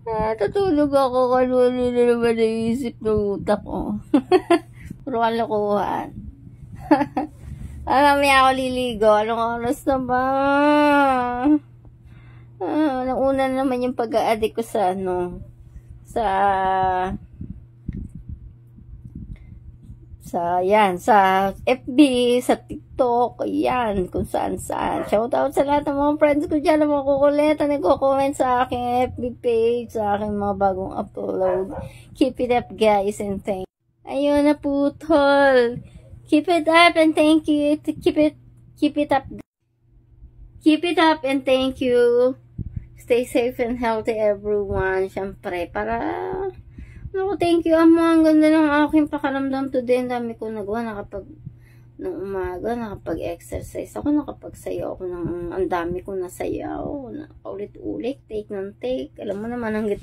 Natutulog ako kung ano na naman naisip ng utak ko. Puro kalokohan. Mamaya ako liligo. Anong oras na ba? Nauna naman yung pag-a-addict ko sa sa FB, sa TikTok, yan, kung saan-saan. Shoutout sa lahat ng mga friends ko dyan na mga kukulit na nagko-comment sa aking FB page, sa aking mga bagong upload. Keep it up, guys, and thank you. Ayun na po, tol. Keep it up and thank you. Keep it up. Keep it up and thank you. Stay safe and healthy, everyone. Siyempre, Naku, thank you, Ama. Ang ganda ng aking pakaramdam today. Ang dami ko nagawa. Nung umaga, nakapag-exercise ako, nakapagsayaw ako ang dami ko nasayaw. Ulit-ulit, take ng take. Alam mo naman, hanggat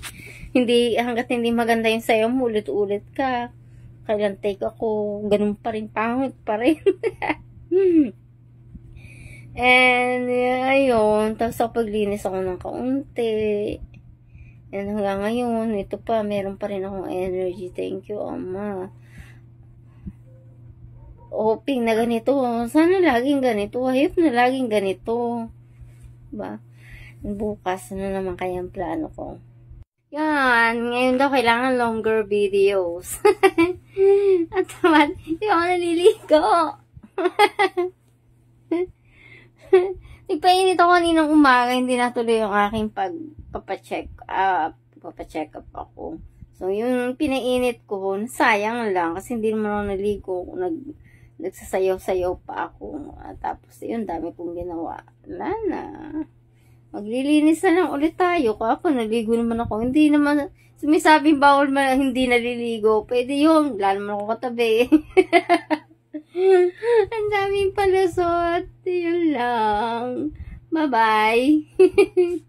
hindi maganda yung sayaw mo, ulit-ulit ka. Kailan take ako, ganun pa rin, pangit pa rin. And, ayun, tapos paglinis ako ng kaunti. And hanggang ngayon, ito pa, meron pa rin akong energy. Thank you, Ama. Hoping na ganito. Sana laging ganito. Hayop na laging ganito. Ba? Bukas, ano naman kaya ang plano ko? Yan. Ngayon daw, kailangan longer videos. At naman, hindi ako naliligo. Nagpainit ako kaninang umaga, hindi natuloy yung aking papacheck up ako. So, yung pinainit ko, sayang lang kasi hindi naman ako naligo. Nagsasayaw-sayaw pa ako. Tapos, yun, dami kong ginawa. Wala na. Maglilinis na lang ulit tayo. Ako, naligo naman ako. Hindi naman, sumisabing bawal hindi naliligo. Pwede yun. Wala naman ako katabi. Ang daming palusot. Yun lang. Bye-bye.